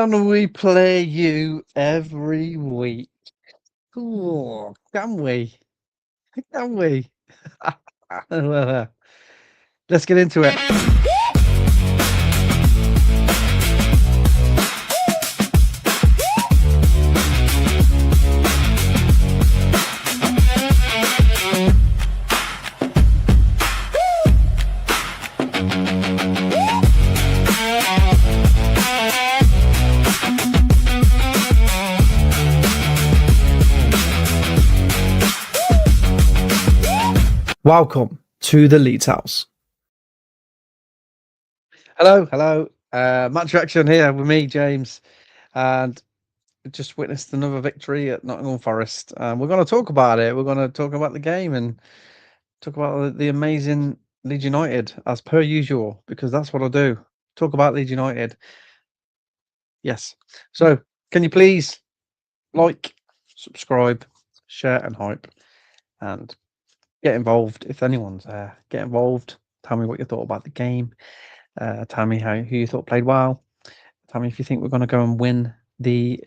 Can we play you every week? Cool. Can we? Can we? Let's get into it. Welcome to the Leeds house. Hello. Match reaction here with me, James, and just witnessed another victory at Nottingham Forest. We're going to talk about it. We're going to talk about the game and talk about the amazing Leeds United, as per usual, because that's what I do. Talk about Leeds United. Yes. So, can you please like, subscribe, share, and hype, and get involved if anyone's there. Get involved. Tell me what you thought about the game. Tell me who you thought played well. Tell me if you think we're going to go and win the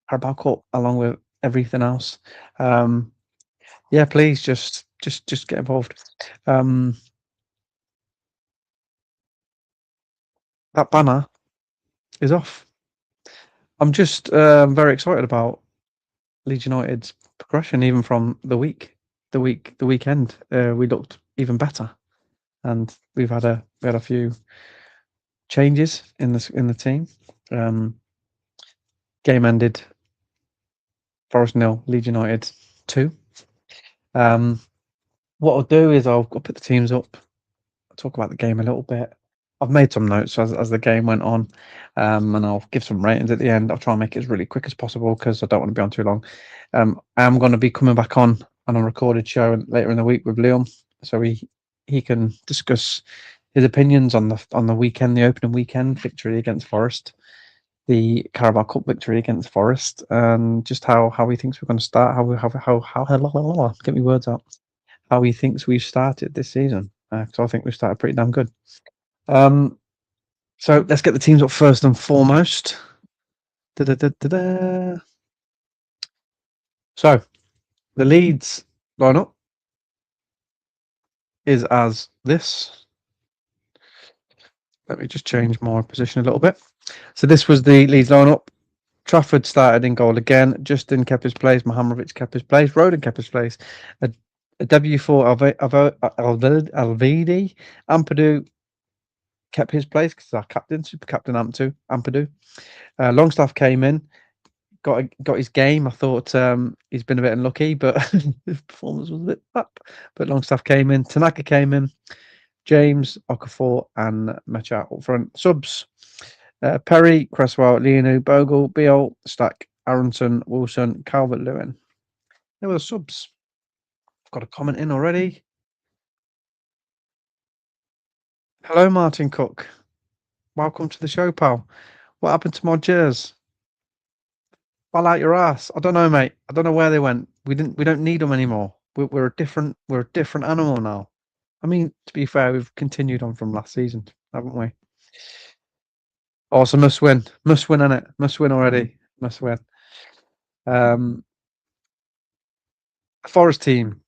Carabao Cup along with everything else. Yeah, please just get involved. That banner is off. I'm just very excited about Leeds United's progression, even from the weekend. We looked even better, and we had a few changes in the team. Game ended Forest 0, Leeds United 2. What I'll do is I'll put the teams up, talk about the game a little bit. I've made some notes as the game went on, and I'll give some ratings at the end. I'll try and make it as really quick as possible because I don't want to be on too long. I am going to be coming back on a recorded show later in the week with Liam, so he can discuss his opinions on the weekend, the opening weekend victory against Forest, the Carabao Cup victory against Forest, and just how he thinks we're going to start. How get me words out. How he thinks we've started this season, because I think we've started pretty damn good. So let's get the teams up first and foremost. Da-da-da-da-da. So the Leeds lineup is as this. Let me just change my position a little bit. So this was the Leeds lineup. Trafford started in goal again. Justin kept his place. Mohamovic kept his place. Roden kept his place. A W for Alvedi. Ampadu kept his place because our captain, super captain Ampadu. Longstaff came in, got his game. I thought he's been a bit unlucky, but his performance was a bit up. But Longstaff came in. Tanaka came in. James, Okafor, and Mecha up front. Subs: Perry, Cresswell, Lianu, Bogle, Beal, Stack, Aronson, Wilson, Calvert-Lewin. There were the subs. I've got a comment in already. Hello, Martin Cook. Welcome to the show, pal. What happened to my jers? Fall out your ass. I don't know, mate. I don't know where they went. We don't need them anymore. We're a different animal now. I mean, to be fair, we've continued on from last season, haven't we? Also, must win, innit? Must win already. Must win. Forest team.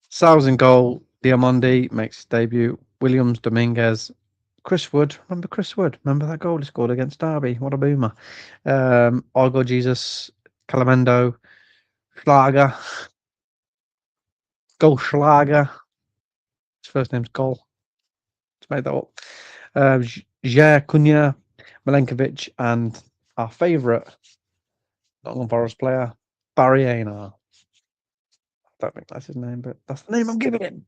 Sal's in goal. Diamondi makes his debut. Williams, Dominguez, Chris Wood. Remember Chris Wood? Remember that goal he scored against Derby? What a boomer. Argo Jesus, Calamendo, Schlager, Schlager. His first name's Gol. Just made that up. Jair Cunha, Milenkovic, and our favourite Nottingham Forest player, Barry Ainar. I don't think that's his name, but that's the name I'm giving him.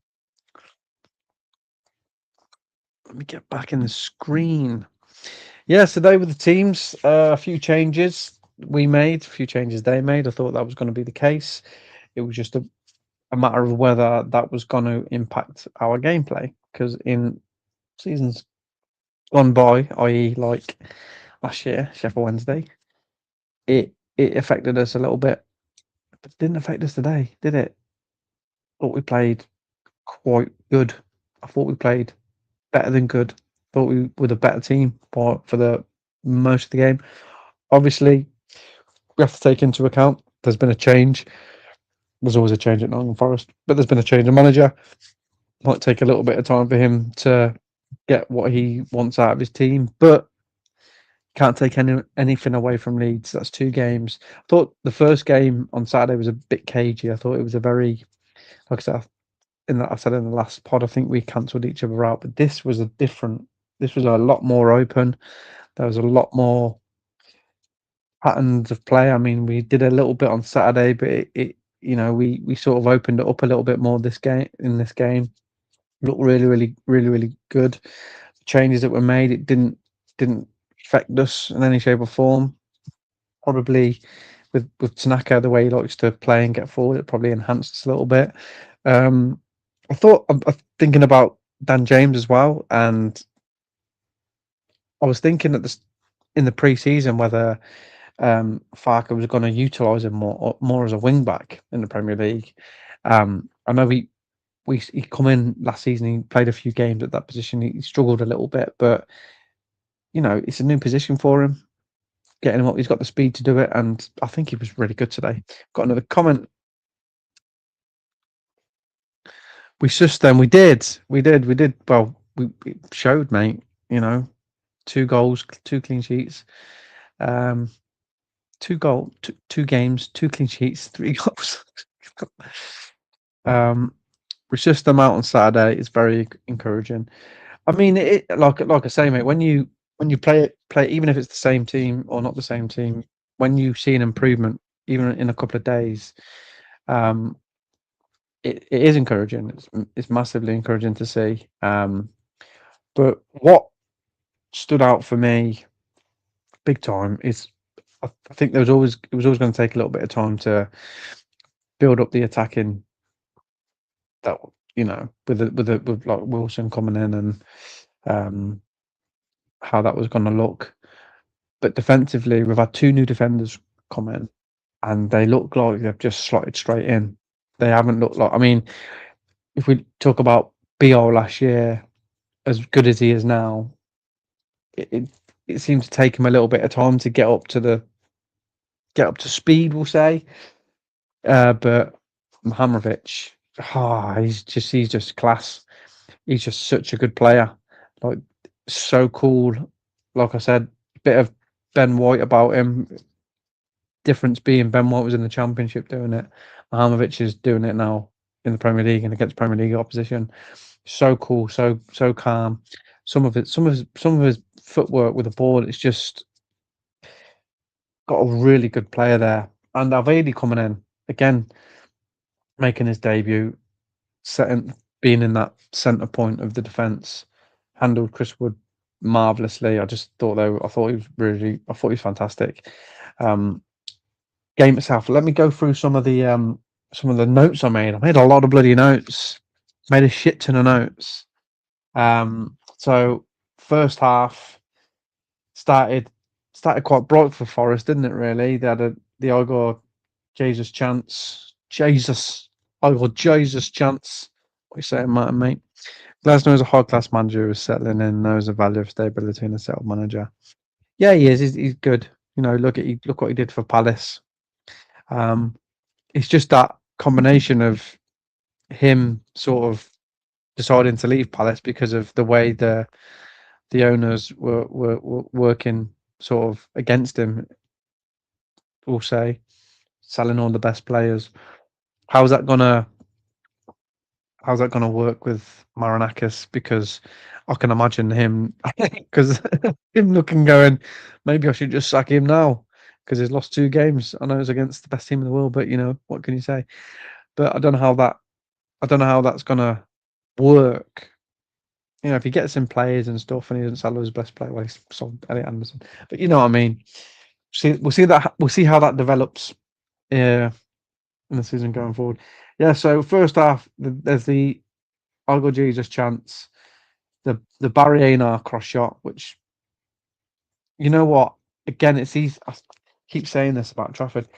Let me get back in the screen. Yeah, so they were the teams. A few changes we made, a few changes they made. I thought that was going to be the case. It was just a matter of whether that was going to impact our gameplay, because in seasons gone by, i.e. like last year, Sheffield Wednesday, it affected us a little bit, but it didn't affect us today, did it? I thought we played quite good. I thought we played better than good. Thought we were the better team for the most of the game. Obviously, we have to take into account there's been a change. There's always a change at Nottingham Forest, but there's been a change of manager. Might take a little bit of time for him to get what he wants out of his team, but can't take anything away from Leeds. That's 2 games. I thought the first game on Saturday was a bit cagey. I thought it was a very, like I said, I said in the last pod, I think we cancelled each other out, but this was a different. This was a lot more open. There was a lot more patterns of play. I mean, we did a little bit on Saturday, but we sort of opened it up a little bit more this game. In this game, looked really good. The changes that were made, it didn't affect us in any shape or form. Probably with Tanaka, the way he likes to play and get forward, it probably enhanced us a little bit. I thought I'm thinking about Dan James as well, and I was thinking in the pre-season whether Farker was going to utilise him more as a wing back in the Premier League. I know he come in last season. He played a few games at that position. He struggled a little bit, but it's a new position for him. Getting him up, he's got the speed to do it, and I think he was really good today. Got another comment. We sussed them. We did. Well, we showed, mate. 2 goals, 2 clean sheets. 2 games, 2 clean sheets, 3 goals. We sussed them out on Saturday. It's very encouraging. I mean, like I say, mate. When you play even if it's the same team or not the same team, when you see an improvement, even in a couple of days, um, it is encouraging. It's massively encouraging to see. But what stood out for me big time is I think it was always going to take a little bit of time to build up the attacking that with like Wilson coming in and how that was going to look. But defensively, we've had 2 new defenders come in, and they look like they've just slotted straight in. They haven't looked like. I mean, if we talk about BO last year, as good as he is now, it seemed to take him a little bit of time to get up to speed, we'll say. But Mhamovic, he's just class. He's just such a good player. Like, so cool. Like I said, bit of Ben White about him. Difference being Ben White was in the Championship doing it. Mhamovic is doing it now in the Premier League and against Premier League opposition. So cool, so calm. Some of his footwork with the ball, it's just got a really good player there. And Avedi coming in again, making his debut, being in that centre point of the defence, handled Chris Wood marvellously. I thought he was fantastic. Game itself. Let me go through some of the notes I made. I made a lot of bloody notes. Made a shit ton of notes. So first half started quite bright for Forest, didn't it? Really, they had the Igor Jesus chance. Igor Jesus chance. What are you saying, Martin, mate? Glasner is a high-class manager who's settling in, knows the value of stability in a settled manager. Yeah, he is. He's good. Look what he did for Palace. It's just that combination of him sort of deciding to leave Palace because of the way the owners were working sort of against him. We'll say selling all the best players. How's that gonna work with Marinakis? Because I can imagine him because him looking going, maybe I should just sack him now because he's lost 2 games. I know it's against the best team in the world, but what can you say? But I don't know how that's gonna work. If he gets in players and stuff and he doesn't sell his best player, well, he's sold Elliot Anderson. But you know what I mean. We'll see how that develops in the season going forward. Yeah. So first half, there's the Algo Jesus chance, the Barry Ainar cross shot, which you know what? Again, it's easy. I keep saying this about Trafford.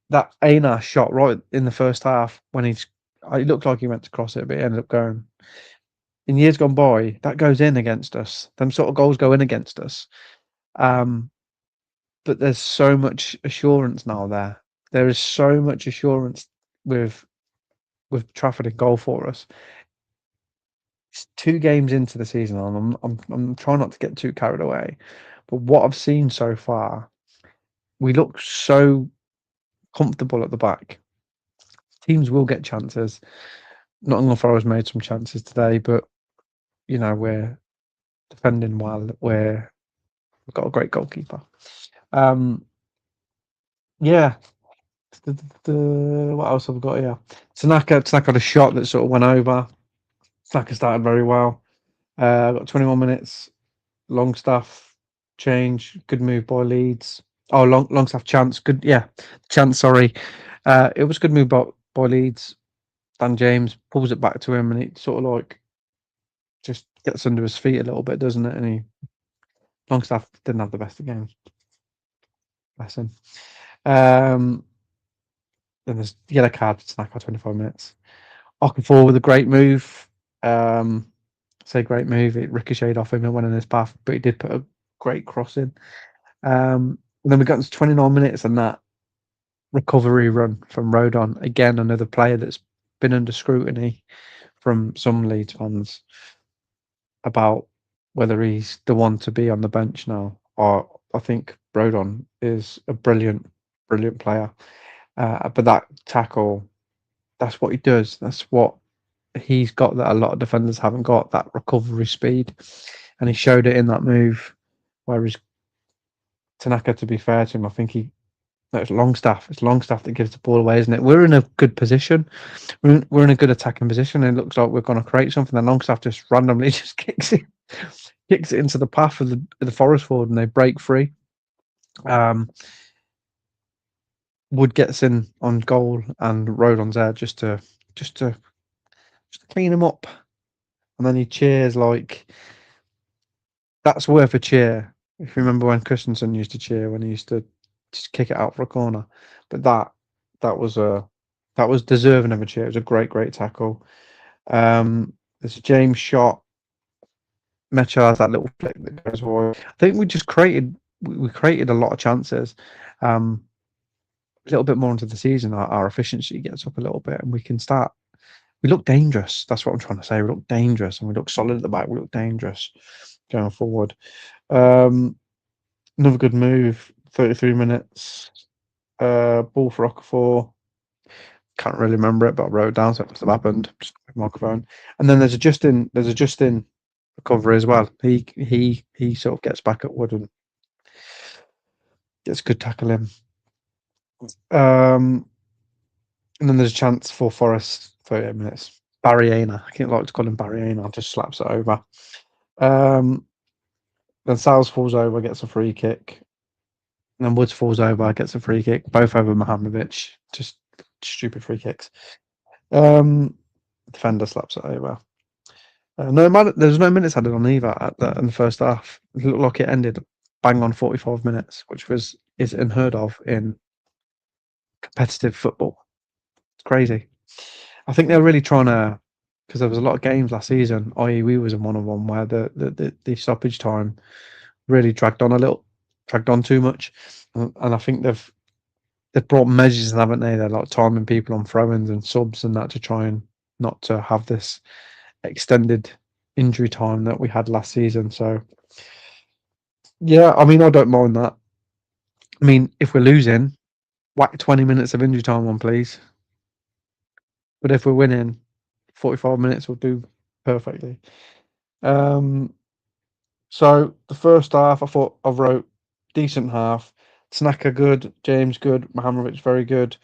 That Ainar shot right in the first half when it looked like he went to cross it, but he ended up going. in years gone by, that goes in against us. Them sort of goals go in against us. Um, but there's so much assurance now there. There is so much assurance with Trafford in goal for us. It's 2 games into the season, and I'm trying not to get too carried away. But what I've seen so far, we look so comfortable at the back. Teams will get chances. Nottingham Forest made some chances today, but we're defending well. We've got a great goalkeeper. Um, yeah. What else have we got here? Tanaka had a shot that sort of went over. Tanaka started very well. Got 21 minutes. Longstaff change. Good move by Leeds. Oh, Longstaff chance. Good, yeah, chance. Sorry, it was good move by Leeds. Dan James pulls it back to him, and it sort of like just gets under his feet a little bit, doesn't it? And Longstaff didn't have the best of games. Bless him. Then there's yellow card for Tanaka, 25 minutes. Okafor with a great move. Say great move. It ricocheted off him and went in his path, but he did put a great cross in. And then we got to 29 minutes and that recovery run from Rodon. Again, another player that's been under scrutiny from some Leeds fans about whether he's the one to be on the bench now. Or I think Rodon is a brilliant player. But that tackle, that's what he does. That's what he's got that a lot of defenders haven't got, that recovery speed. And he showed it in that move. Whereas Tanaka, to be fair to him, I think it's Longstaff. It's Longstaff that gives the ball away, isn't it? We're in a good position. We're in a good attacking position, and it looks like we're going to create something. Then Longstaff just randomly just kicks it into the path of the Forest forward, and they break free. Wood gets in on goal, and Rodon's there just to clean him up, and then he cheers like that's worth a cheer. If you remember when Christensen used to cheer when he used to just kick it out for a corner, but that was deserving of a cheer. It was a great tackle. There's a James shot. Mecha has that little flick that goes wide. I think we created a lot of chances. A little bit more into the season, our efficiency gets up a little bit, and we can start. We look dangerous. That's what I'm trying to say. We look dangerous, and we look solid at the back. We look dangerous going forward. Another good move. 33 minutes. Ball for Okafor. Can't really remember it, but I wrote it down, so it must have happened. Just microphone. And then there's a Justin recovery as well. He sort of gets back at Wood and gets a good tackle in. And then there's a chance for Forest. 38 minutes. Barriena. I can't like to call him Barriena. Just slaps it over. Then Sals falls over, gets a free kick. And then Woods falls over, gets a free kick. Both over Mihajlovic. Just stupid free kicks. Defender slaps it over. There's no minutes added on either in the first half. It looked like it ended bang on 45 minutes, which is unheard of in competitive football. It's crazy. I think they're really trying to, because there was a lot of games last season, i.e. we was in one of them where the stoppage time really dragged on too much, and I think they've brought measures, haven't they? They're like timing people on throw-ins and subs and that to try and not to have this extended injury time that we had last season. So yeah, I mean, I don't mind that. I mean, if we're losing, whack 20 minutes of injury time on, please. But if we're winning, 45 minutes will do perfectly. So the first half, I wrote decent half. Tanaka good, James good, Mihajlovic very good,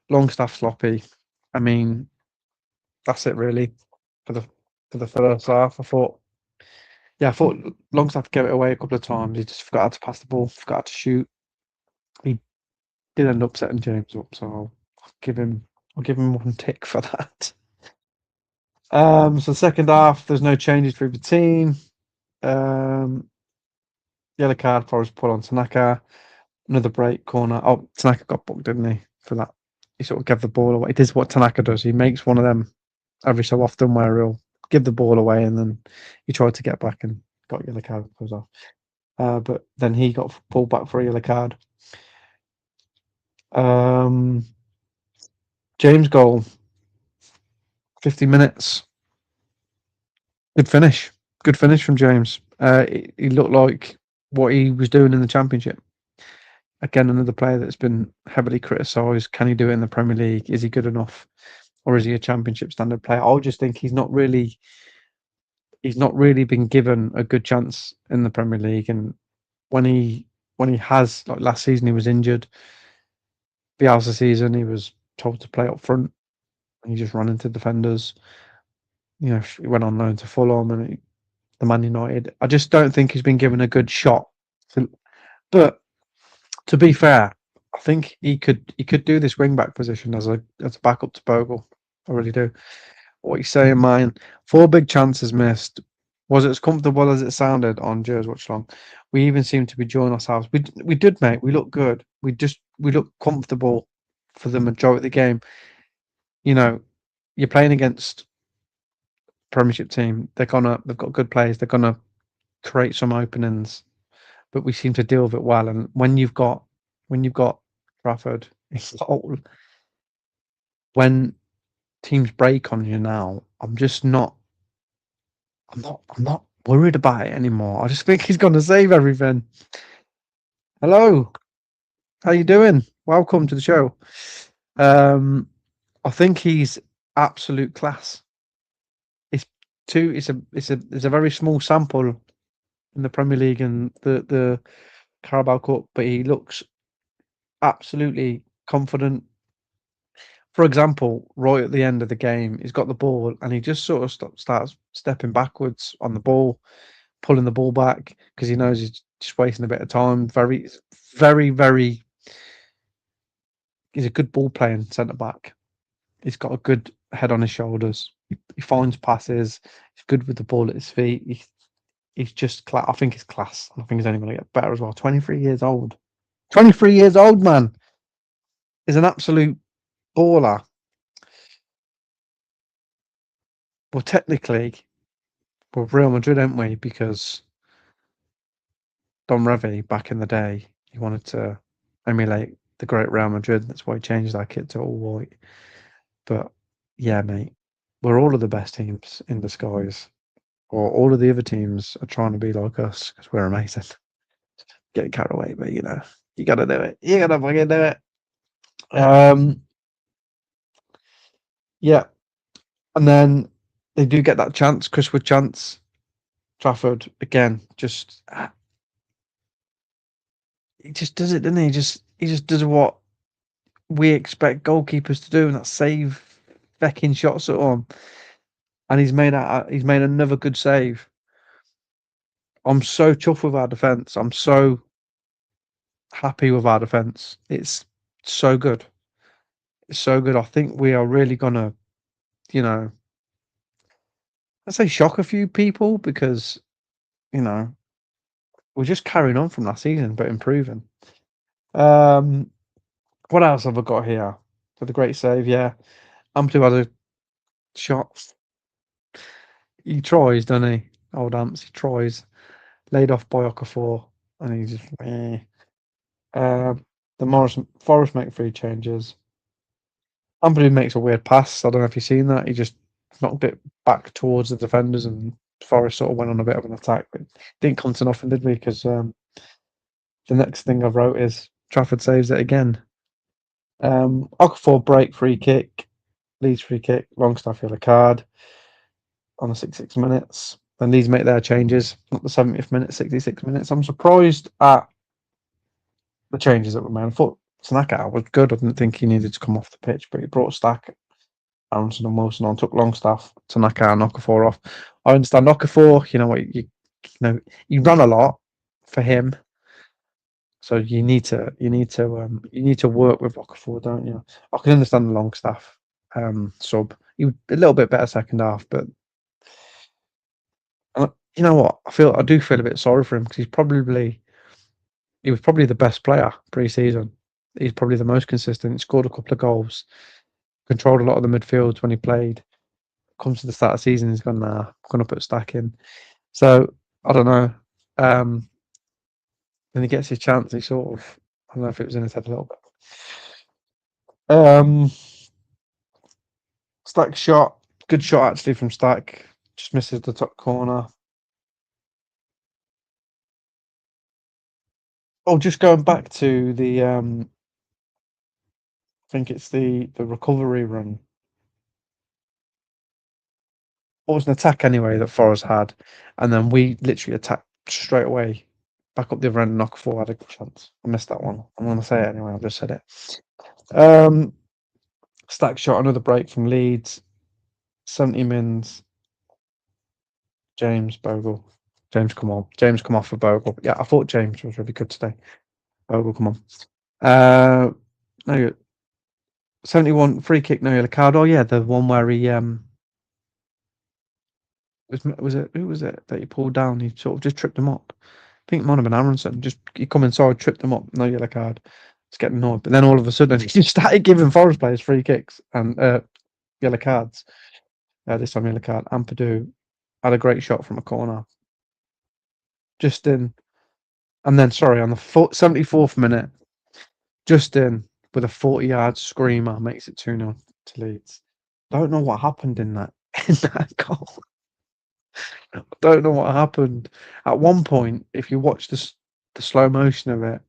Longstaff sloppy. I mean, that's it really for the first half. I thought Longstaff gave it away a couple of times. He just forgot how to pass the ball, forgot how to shoot. He did end up setting James up, so I'll give him one tick for that. So second half, there's no changes through the team. Yellow card, Forest put on Tanaka. Another break corner. Oh, Tanaka got booked, didn't he? For that, he sort of gave the ball away. It is what Tanaka does. He makes one of them every so often where he'll give the ball away, and then he tried to get back and got yellow card goes off. But then he got pulled back for a yellow card. Um, James goal, 50 minutes. Good finish. Good finish from James. He looked like what he was doing in the Championship. Again, another player that's been heavily criticised. Can he do it in the Premier League? Is he good enough, or is he a Championship standard player? I just think he's not really. He's not really been given a good chance in the Premier League, and when he has, like last season, he was injured. Bielsa season, he was told to play up front, and he just ran into defenders. He went on loan to Fulham and the Man United. I just don't think he's been given a good shot. But to be fair, I think he could do this wing back position as a backup to Bogle. I really do. What you saying, mine? 4 big chances missed. Was it as comfortable as it sounded on Jers Watch Long? We even seemed to be enjoying ourselves. We did, mate. We looked good. We looked comfortable for the majority of the game. You're playing against Premiership team. They've got good players. They're gonna create some openings, but we seem to deal with it well. And when you've got Trafford, when teams break on you now, I'm not worried about it anymore. I just think he's gonna save everything. Hello, how you doing? Welcome to the show. I think he's absolute class. It's it's a very small sample in the Premier League and the Carabao Cup, but he looks absolutely confident. For example, right at the end of the game, he's got the ball and he just sort of starts stepping backwards on the ball, pulling the ball back because he knows he's just wasting a bit of time. Very, very, very. He's a good ball playing centre back. He's got a good head on his shoulders. He finds passes. He's good with the ball at his feet. He's just class. I think he's class. I think he's only going to get better as well. 23 years old. 23 years old, man. Is an absolute baller. Well, technically, we're Real Madrid, aren't we? Because Don Revy, back in the day, he wanted to emulate the great Real Madrid. That's why he changed our kit to all white. But yeah, mate, we're all of the best teams in disguise. Or all of the other teams are trying to be like us because we're amazing. Getting carried away, but you gotta do it. You gotta fucking do it. Um, yeah, and then they do get that chance, Chris Wood chance. Trafford again, he just does it, doesn't he? He just does what we expect goalkeepers to do, and that's save fecking shots at him. And he's made another good save. I'm so chuffed with our defence. I'm so happy with our defence. It's so good. It's so good. I think we are really gonna, you know, let's say shock a few people because, you know, we're just carrying on from last season, but improving. Um, what else have I got here? For the great save, yeah. Ampadu had a shot. He tries, doesn't he? Old Amps, he tries. Laid off by Okafor, and he just the Forest make 3 changes. Ampadu makes a weird pass. I don't know if you've seen that. He just knocked it back towards the defenders, and Forest sort of went on a bit of an attack, but didn't come to nothing, did we? Because the next thing I wrote is Trafford saves it again. Okafor break free kick, Leeds free kick, Longstaff yellow card on the 66 minutes. Then Leeds make their changes, not the 70th minute, 66 minutes. I'm surprised at the changes that were made. I thought Tanaka was good. I didn't think he needed to come off the pitch, but he brought Stack, Aronson and Wilson on, took Longstaff, Tanaka and Okafor off. I understand Okafor, you know what, you run a lot for him. So you need to work with Okafor, don't you? I can understand the Longstaff sub. He was a little bit better second half, but you know what? I do feel a bit sorry for him because he was probably the best player pre-season. He's probably the most consistent. He scored a couple of goals, controlled a lot of the midfields when he played. comes to the start of the season, he's gone, nah, I'm gonna put Stack in. So I don't know. When he gets his chance, he sort of, I don't know if it was in his head a little bit. Stack shot, good shot actually from Stack. Just misses the top corner. Oh, just going back to the I think it's the recovery run. It was an attack anyway that Forest had, and then we literally attacked straight away, back up the other end, and knock forward. Had a good chance. I missed that one. I'm gonna say it anyway. I've just said it. Um, Stack shot, another break from Leeds. 70 mins. James Bogle. James, come on. James, come off for Bogle. Yeah, I thought James was really good today. Bogle, come on. No, 71 free kick, no yellow card. Oh yeah, the one where he was it who was it that he pulled down? He sort of just tripped him up. I think it might have been Aronson. Just he come inside, tripped him up, no yellow card. It's getting annoyed. But then all of a sudden he just started giving Forest players free kicks and yellow cards. This time yellow card. Ampadu had a great shot from a corner. Just in. And then sorry, on the 74th minute, just in with a 40-yard screamer makes it 2-0 to Leeds. Don't know what happened in that in that goal. Don't know what happened. At one point, if you watch the slow motion of it,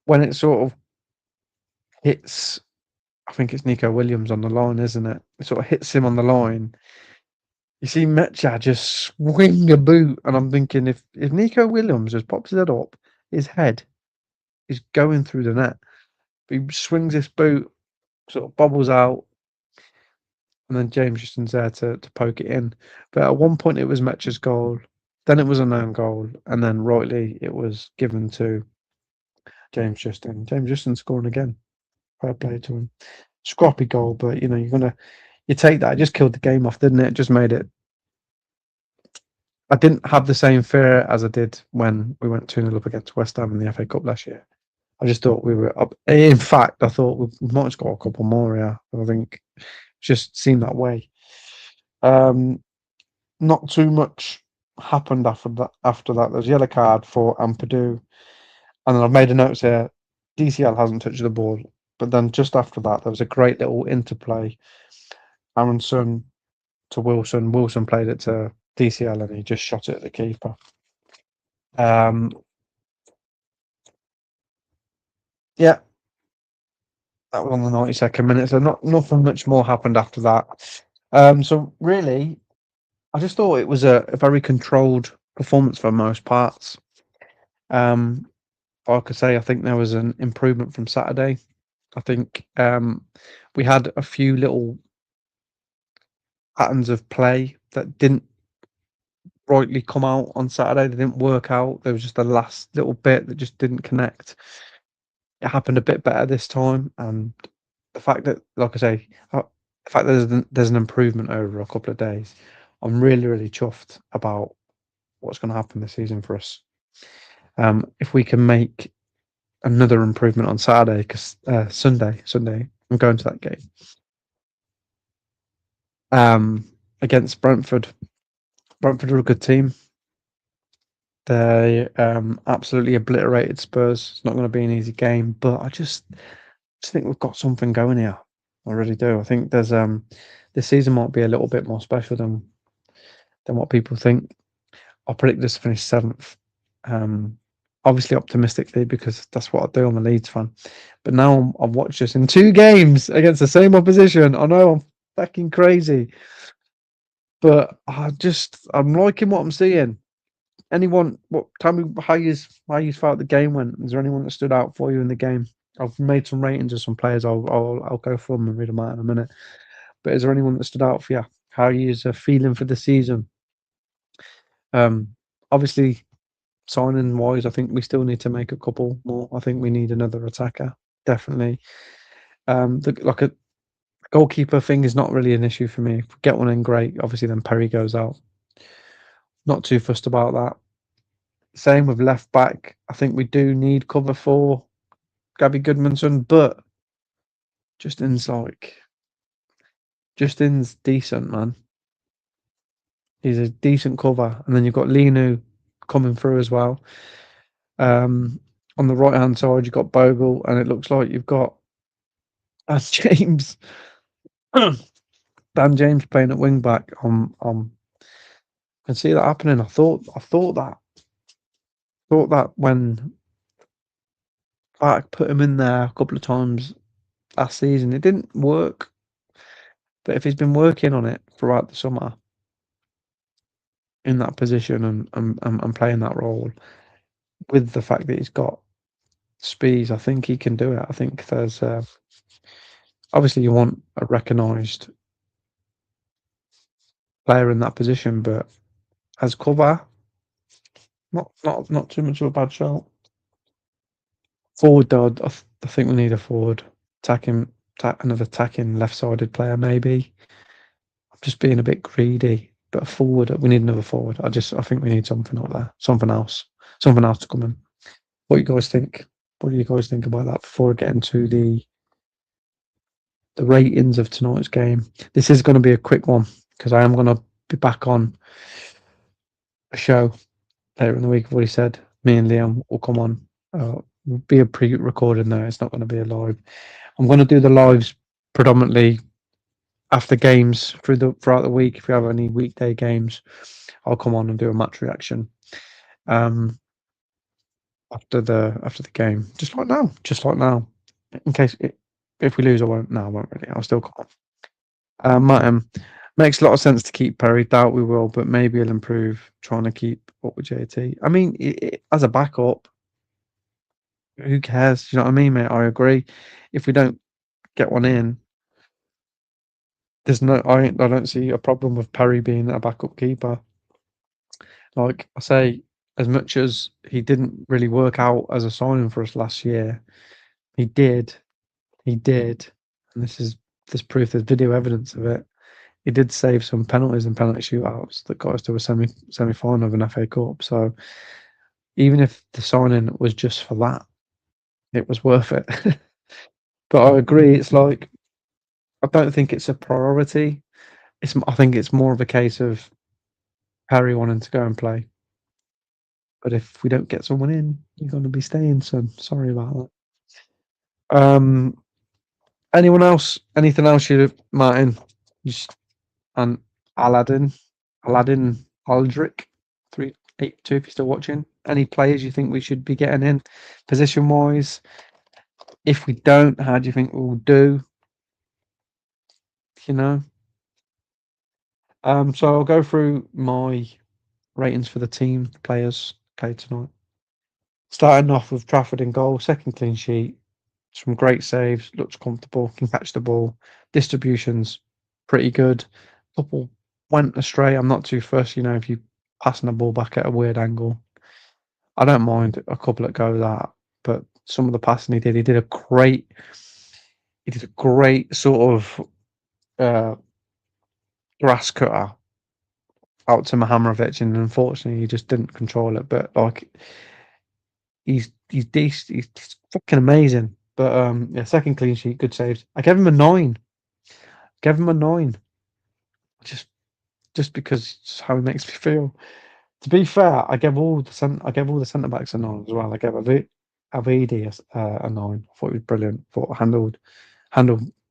when it sort of hits, I think it's Nico Williams on the line, isn't it? It sort of hits him on the line. You see Metcha just swing a boot, and I'm thinking if Nico Williams just pops his head up, his head is going through the net. He swings this boot, sort of bobbles out, and then James Justin's there to poke it in. But at one point it was Metcha's goal, then it was a known goal, and then rightly it was given to James Justin. James Justin scoring again. Fair play to him. Scrappy goal, but you know, you take that. It just killed the game off, didn't it? It just made it. I didn't have the same fear as I did when we went 2-0 up against West Ham in the FA Cup last year. I just thought we were up. In fact, I thought we might score a couple more. Yeah, I think it just seemed that way. Not too much happened after that. There's a yellow card for Ampadu, and then I've made a note here. DCL hasn't touched the ball, but then just after that, there was a great little interplay. Aronson to Wilson. Wilson played it to DCL, and he just shot it at the keeper. Yeah, that was on the 92nd minute. So nothing much more happened after that. So really, I just thought it was a very controlled performance for most parts. I could say I think there was an improvement from Saturday. I think we had a few little patterns of play that didn't rightly come out on Saturday. They didn't work out. There was just the last little bit that just didn't connect. It happened a bit better this time, and the fact that, like I say, the fact that there's an improvement over a couple of days, I'm really chuffed about what's going to happen this season for us. If we can make another improvement on Saturday, because Sunday, I'm going to that game. Against Brentford. Brentford are a good team. They absolutely obliterated Spurs. It's not going to be an easy game, but I just think we've got something going here. I really do. I think there's this season might be a little bit more special than what people think. I predict this to finish 7th. Obviously optimistically, because that's what I do. I'm a Leeds fan. But now I've watched this in 2 games against the same opposition. I know I'm fucking crazy, but I'm liking what I'm seeing. Anyone? Tell me how you felt the game went. Is there anyone that stood out for you in the game? I've made some ratings of some players. I'll go for them and read them out in a minute. But is there anyone that stood out for you? How you feeling for the season? Obviously, signing wise, I think we still need to make a couple more. I think we need another attacker, definitely. Like a goalkeeper thing is not really an issue for me. If we get one in, great. Obviously, then Perry goes out. Not too fussed about that. Same with left back. I think we do need cover for Gabby Goodmanson, but just in like Justin's decent, man. He's a decent cover, and then you've got Linu coming through as well. On the right hand side, you've got Bogle, and it looks like you've got James, Dan James playing at wing back. I can see that happening. I thought that when Clark put him in there a couple of times last season, it didn't work. But if he's been working on it throughout the summer in that position and playing that role, with the fact that he's got speed, I think he can do it. I think there's obviously you want a recognised player in that position, but as cover, not too much of a bad shout. Forward, though, I think we need a forward, another attacking left-sided player, maybe. I'm just being a bit greedy, but a forward, we need another forward. I think we need something up there, something else to come in. What you guys think? What do you guys think about that before we get into the ratings of tonight's game? This is going to be a quick one because I am going to be back on a show later in the week. I've already said me and Liam will come on. Will be a pre-recording there. It's not going to be a live. I'm going to do the lives predominantly after games throughout the week. If we have any weekday games, I'll come on and do a match reaction. After the game, just like now. In case if we lose, I won't. No, I won't really. I'll still come on. Makes a lot of sense to keep Perry. Doubt we will, but maybe he'll improve. Trying to keep up with JT. I mean, as a backup, who cares? You know what I mean, mate? I agree. If we don't get one in, I don't see a problem with Perry being a backup keeper. Like I say, as much as he didn't really work out as a signing for us last year, he did. He did, and this proof. There's video evidence of it. He did save some penalties and penalty shootouts that got us to a semi final of an FA Cup. So even if the signing was just for that, it was worth it. But I agree. It's like I don't think it's a priority. I think it's more of a case of Harry wanting to go and play. But if we don't get someone in, you're going to be staying. So sorry about that. Anyone else? Anything else, Martin? And Aladdin Aldrich, 382. If you're still watching, any players you think we should be getting in, position wise? If we don't, how do you think we'll do? You know. So I'll go through my ratings for the team players. Okay, tonight. Starting off with Trafford in goal, second clean sheet, some great saves, looks comfortable, can catch the ball, distributions pretty good. Couple went astray. I'm not too fussed, if you passing the ball back at a weird angle. I don't mind a couple that go that, but some of the passing he did a great sort of grass cutter out to Mahamarovic, and unfortunately he just didn't control it. But like he's decent, he's fucking amazing. But yeah, second clean sheet, good saves. I gave him a 9. Gave him a 9. Just because it's how he makes me feel. To be fair, I gave all the centre backs a 9 as well. I gave Avidi a 9. I thought he was brilliant. Thought handled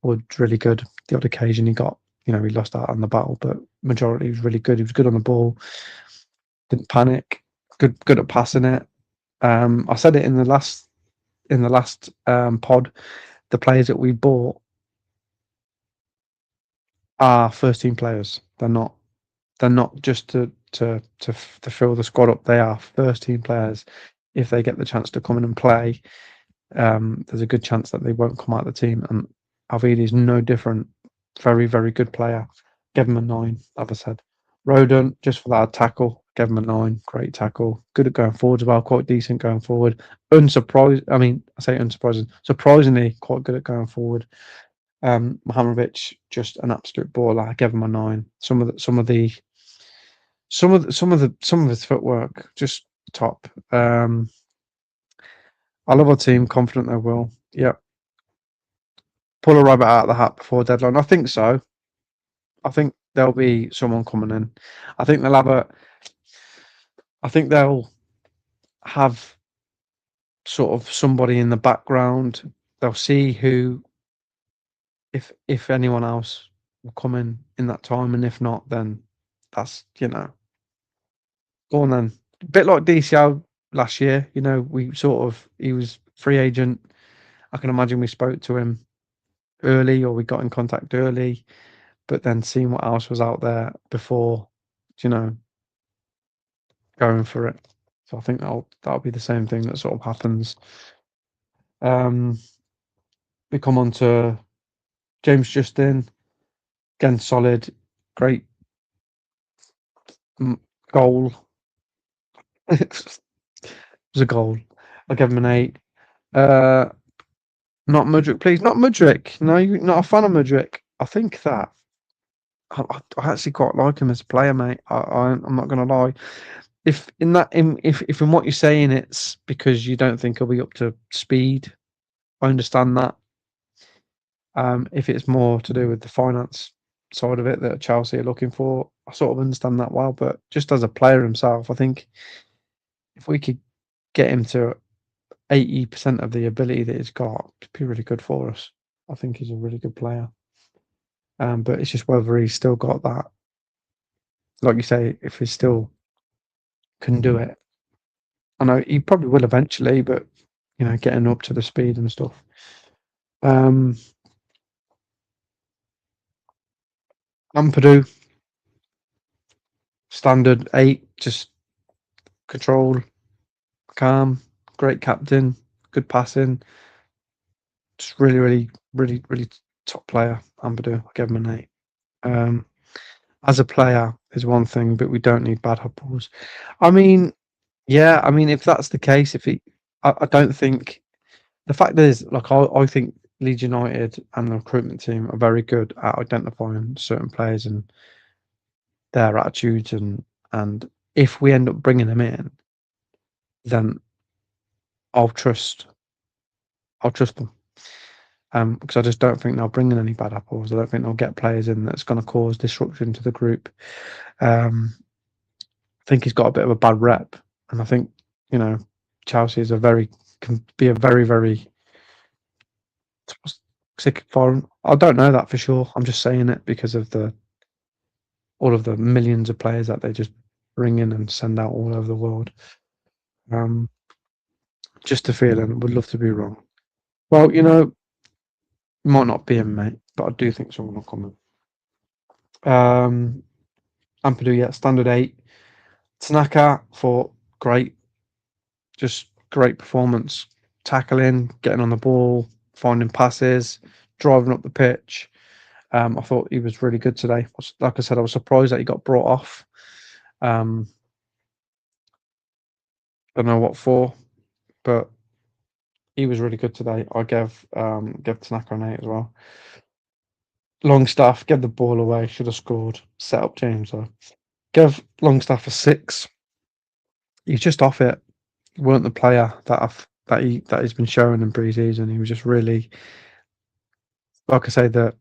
was really good. The odd occasion he got, he lost out on the battle, but majority he was really good. He was good on the ball. Didn't panic. Good at passing it. I said it in the last pod. The players that we bought are first team players. They're not just to fill the squad up. They are first team players. If they get the chance to come in and play, there's a good chance that they won't come out of the team. And Alvidi is no different. Very, very good player. Give him a 9, like I said. Rodon, just for that tackle, gave him a 9. Great tackle. Good at going forward as well. Quite decent going forward. Unsurprised. I mean, I say unsurprising. Surprisingly, quite good at going forward. Mahamarovic, just an absolute baller. I gave him a 9. Some of his footwork, just top. I love our team. Confident they will. Yep. Pull a rabbit out of the hat before deadline. I think so. I think there'll be someone coming in. I think they'll have a. I think they'll have sort of somebody in the background. They'll see who, if anyone else will come in that time, and if not, then that's go on then. A bit like DCL last year. We sort of he was free agent. I can imagine we spoke to him early, or we got in contact early, but then seeing what else was out there before, you know, going for it. So I think that'll be the same thing that sort of happens. Um, we come on to James Justin again, solid, great goal. It was a goal. I'll give him an 8. Uh, Not Mudrick, please. Not Mudrick. No, you're not a fan of Mudrick. I think that I actually quite like him as a player, mate. I'm not gonna lie. If in what you're saying it's because you don't think he'll be up to speed, I understand that. If it's more to do with the finance side of it that Chelsea are looking for, I sort of understand that well. But just as a player himself, I think if we could get him to 80% of the ability that he's got, it'd be really good for us. I think he's a really good player. But it's just whether he's still got that, like you say, if he still can do it. I know he probably will eventually, but getting up to the speed and stuff. Um, Ampadu, standard 8, just control, calm, great captain, good passing. Just really, really, really, really top player. Ampadu, I give him an 8. Um, as a player is one thing, but we don't need bad apples. I mean, yeah, I mean, if that's the case, I don't think the fact is, like, I think Leeds United and the recruitment team are very good at identifying certain players and their attitudes, and if we end up bringing them in, then I'll trust I'll trust them. Because I just don't think they'll bring in any bad apples. I don't think they'll get players in that's going to cause disruption to the group. I think he's got a bit of a bad rep, and I think you know Chelsea is can be a very very sick foreign. I don't know that for sure. I'm just saying it because of the all of the millions of players that they just bring in and send out all over the world. Um, just a feeling. Would love to be wrong. Well, might not be him, mate, but I do think someone will come in. Ampadu, yeah, standard 8. Tanaka for great, just great performance, tackling, getting on the ball, finding passes, driving up the pitch. I thought he was really good today. Like I said, I was surprised that he got brought off. Don't know what for, but he was really good today. I gave Tanaka an 8 as well. Longstaff gave the ball away, should have scored. Set up James though. Give Longstaff a 6. He's just off it. He weren't the player that he's been showing in pre-season. He was just really, like I say, the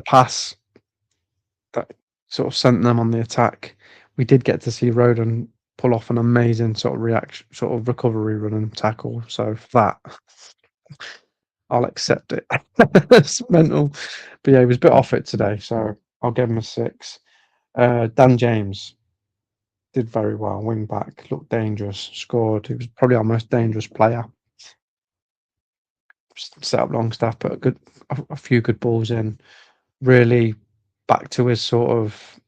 pass that sort of sent them on the attack. We did get to see Roden pull off an amazing sort of reaction, sort of recovery run and tackle. So for that, I'll accept it. It's mental, but yeah, he was a bit off it today, so I'll give him a 6. Dan James did very well. Wing back, looked dangerous, scored. He was probably our most dangerous player. Set up Longstaff, put a few good balls in. Really back to his sort of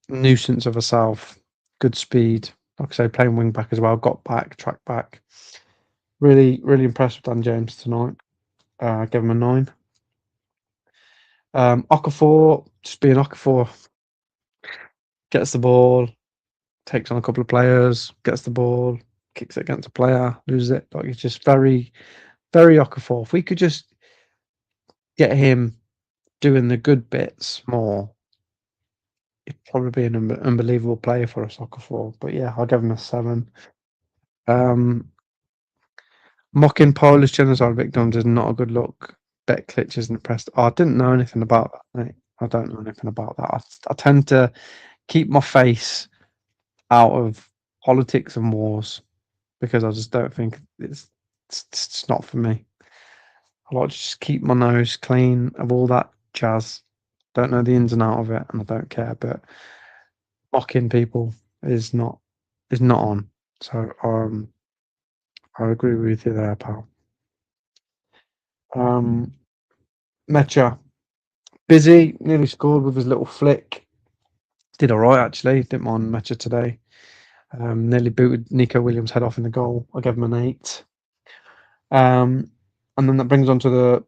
nuisance of a self. Good speed. Like I say, playing wing back as well. Got back, track back. Really, really impressed with Dan James tonight. Give him a 9. Okafor, just being Okafor, gets the ball, takes on a couple of players, gets the ball, kicks it against a player, loses it. Like it's just very, very Okafor. If we could just get him doing the good bits more, he'd probably be an unbelievable player for us, Okafor. But yeah, I'll give him a 7. Um, Mocking Polish genocide victims is not a good look. bet glitches and pressed. Oh, I didn't know anything about that, mate. I don't know anything about that. I tend to keep my face out of politics and wars because I just don't think it's not for me. I like to just keep my nose clean of all that jazz. Don't know the ins and out of it, and I don't care. But mocking people is not on. So I agree with you there, pal. Um, Mecha busy, nearly scored with his little flick. Did all right actually. Didn't mind Mecha today. Nearly booted Nico Williams' head off in the goal. I gave him an 8. And then that brings on to the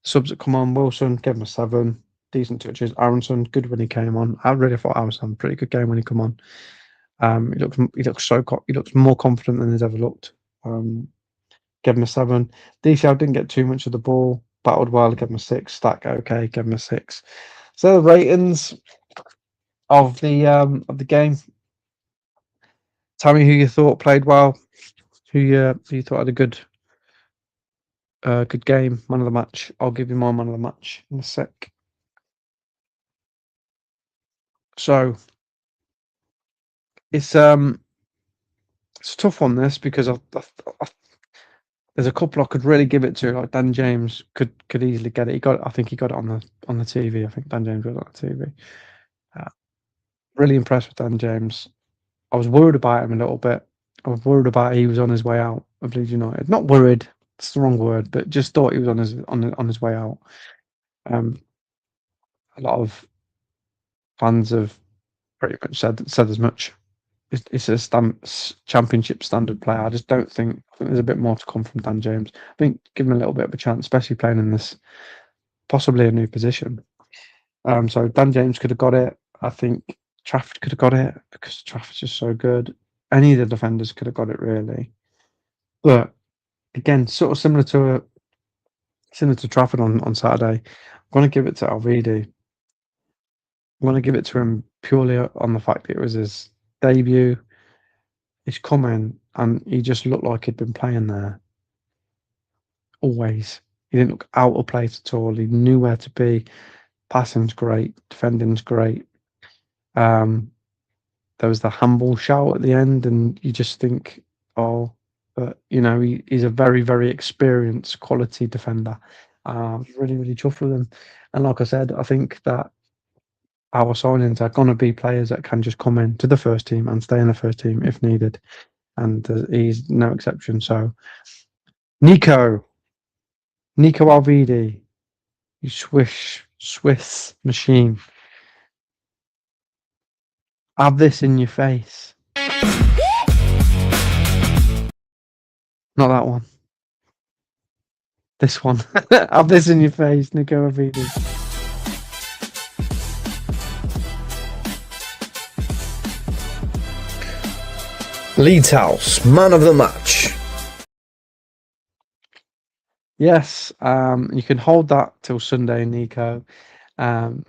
subs that come on. Wilson gave him a 7. Decent touches. Aronson, good when he came on. I really thought Aronson pretty good game when he come on. He looks more confident than he's ever looked. Gave him a 7. DCL didn't get too much of the ball. Battled well. Gave him a 6. Stack okay. Gave him a 6. So the ratings of the game. Tell me who you thought played well. Who you thought had a good game. Man of the match. I'll give you my man of the match in a sec. So it's a tough one this because there's a couple I could really give it to. Like Dan James could easily get it. I think he got it on the TV. I think Dan James got it on the TV. Really impressed with Dan James. I was worried about him a little bit. I was worried about he was on his way out of Leeds United. Not worried, it's the wrong word, but just thought he was on his way out. A lot of fans have pretty much said as much. It's a championship standard player. I just don't think. I think there's a bit more to come from Dan James. I think give him a little bit of a chance, especially playing in this possibly a new position. So Dan James could have got it. I think Trafford could have got it because Trafford's just so good. Any of the defenders could have got it really. But again, sort of similar to Trafford on Saturday. I'm going to give it to Alvidi. I'm going to give it to him purely on the fact that it was his debut. He's come in and he just looked like he'd been playing there always. He didn't look out of place at all. He knew where to be. Passing's great. Defending's great. There was the handball shout at the end, and you just think, oh, but he's a very, very experienced quality defender. Really, really chuffed with him. And like I said, I think that our signings are going to be players that can just come in to the first team and stay in the first team if needed. And he's no exception. So, Nico Alvidi, you Swiss machine. Have this in your face. Not that one. This one. Have this in your face, Nico Alvidi. Leeds House, man of the match. Yes, you can hold that till Sunday, Nico. I'll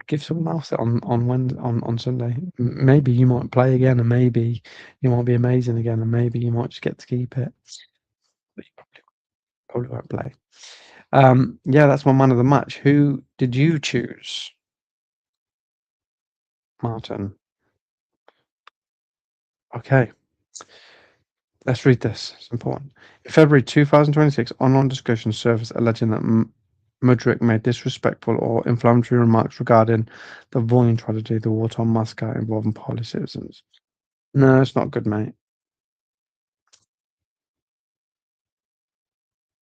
give someone else it on Sunday. Maybe you might play again, and maybe you might be amazing again, and maybe you might just get to keep it. But you probably won't play. Yeah, that's my man of the match. Who did you choose, Martin? Okay, let's read this. It's important. In February 2026, online discussion surfaced alleging that Mudryk made disrespectful or inflammatory remarks regarding the Voyne tragedy, the wartime massacre involving Polish citizens. No, it's not good, mate.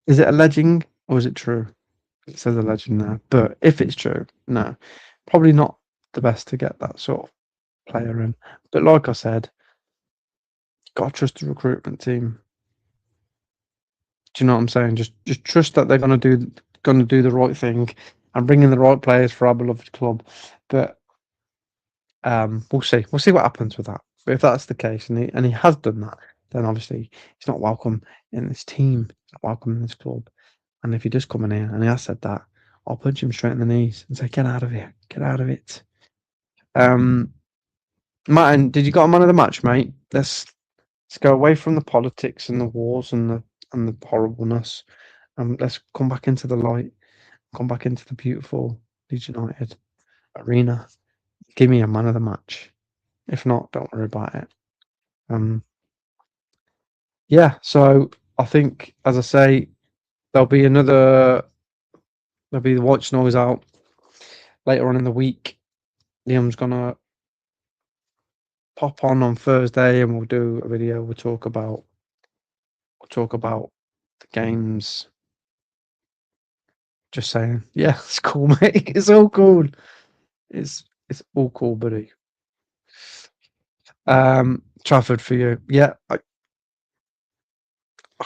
Is it alleging or is it true? It says alleging there, but if it's true, no, probably not the best to get that sort of player in. But like I said, gotta trust the recruitment team. Do you know what I'm saying? Just trust that they're gonna do the right thing and bring in the right players for our beloved club. But we'll see. We'll see what happens with that. But if that's the case, and he has done that, then obviously he's not welcome in this team. He's not welcome in this club. And if he does come in here and he has said that, I'll punch him straight in the knees and say, "Get out of here! Get out of it!" Martin, did you got a man of the match, mate? Let's go away from the politics and the wars and the horribleness, Let's come back into the light, come back into the beautiful Leeds United arena. Give me a man of the match. If not, don't worry about it. Um, yeah. So I think, as I say, there'll be another. There'll be the watch noise out later on in the week. Liam's gonna pop on Thursday, and we'll do a video. We'll talk about the games. Just saying, yeah, it's cool, mate. It's all cool. It's all cool, buddy. Trafford for you, yeah. I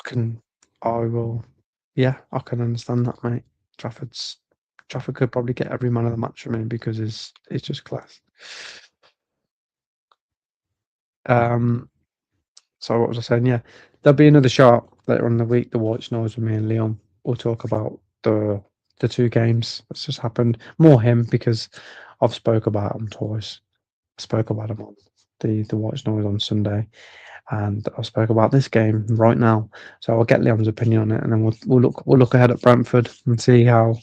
can, I will, yeah, I can understand that, mate. Trafford's Trafford could probably get every man of the match from him because it's just class. Um, so what was I saying? Yeah, there'll be another shot later on in the week. The watch noise with me and Leon. We'll talk about the two games that's just happened. More him because I've spoke about him twice. I spoke about him on the watch noise on Sunday, and I spoke about this game right now. So I'll get Leon's opinion on it, and then we'll look ahead at Brentford and see how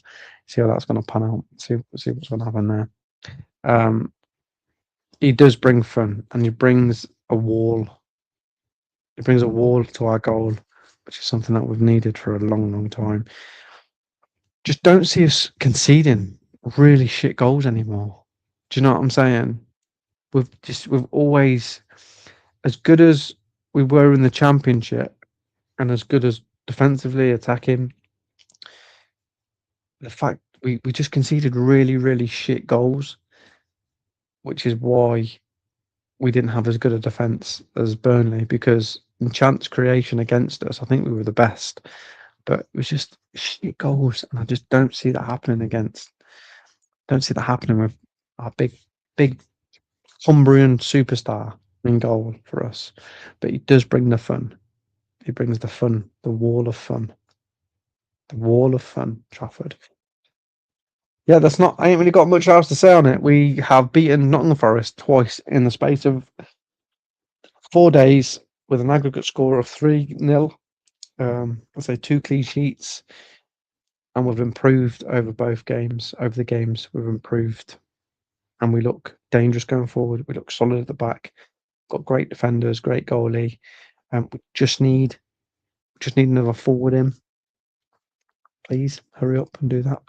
that's going to pan out. See what's going to happen there. He does bring fun, and he brings a wall. He brings a wall to our goal, which is something that we've needed for a long, long time. Just don't see us conceding really shit goals anymore. Do you know what I'm saying? We've always, as good as we were in the championship, and as good as defensively attacking, the fact we just conceded really, really shit goals, which is why we didn't have as good a defence as Burnley, because in chance creation against us, I think we were the best. But it was just shit goals, and I just don't see that happening with our big Humbrian superstar in goal for us. But he does bring the fun. He brings the fun, the wall of fun. The wall of fun, Trafford. Yeah, that's not. I ain't really got much else to say on it. We have beaten Nottingham Forest twice in the space of 4 days with an aggregate score of 3-0. I'd say 2 clean sheets, and we've improved over both games. Over the games, we've improved, and we look dangerous going forward. We look solid at the back. Got great defenders, great goalie. We just need another forward in. Please hurry up and do that.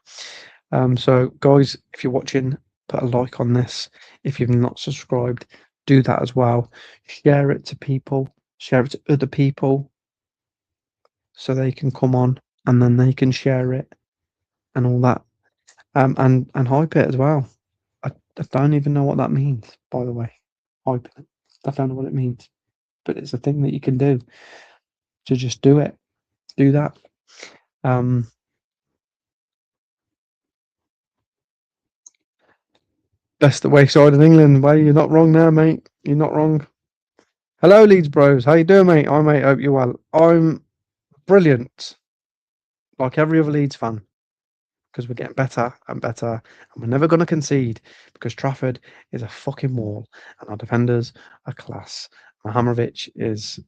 So, guys, if you're watching, put a like on this. If you've not subscribed, do that as well. Share it to people. Share it to other people so they can come on and then they can share it and all that. And hype it as well. I don't even know what that means, by the way. Hype it. I don't know what it means, but it's a thing that you can do. To just do it. Do that. Best away side in England. Well, you're not wrong there, mate. You're not wrong. Hello, Leeds bros. How you doing, mate? I mate, hope you're well. I'm brilliant, like every other Leeds fan, because we're getting better and better, and we're never going to concede because Trafford is a fucking wall, and our defenders are class. Mahamovic is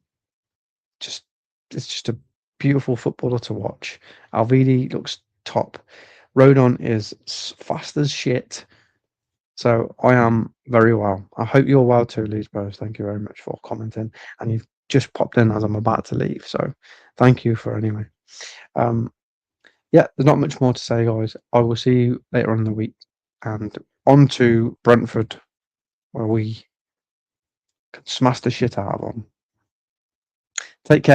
just, it's just a beautiful footballer to watch. Alvidi looks top. Rodon is fast as shit. So I am very well. I hope you're well too, Leeds bros. Thank you very much for commenting. And you've just popped in as I'm about to leave. So thank you for anyway. Yeah, there's not much more to say, guys. I will see you later on in the week. And on to Brentford, where we can smash the shit out of them. Take care.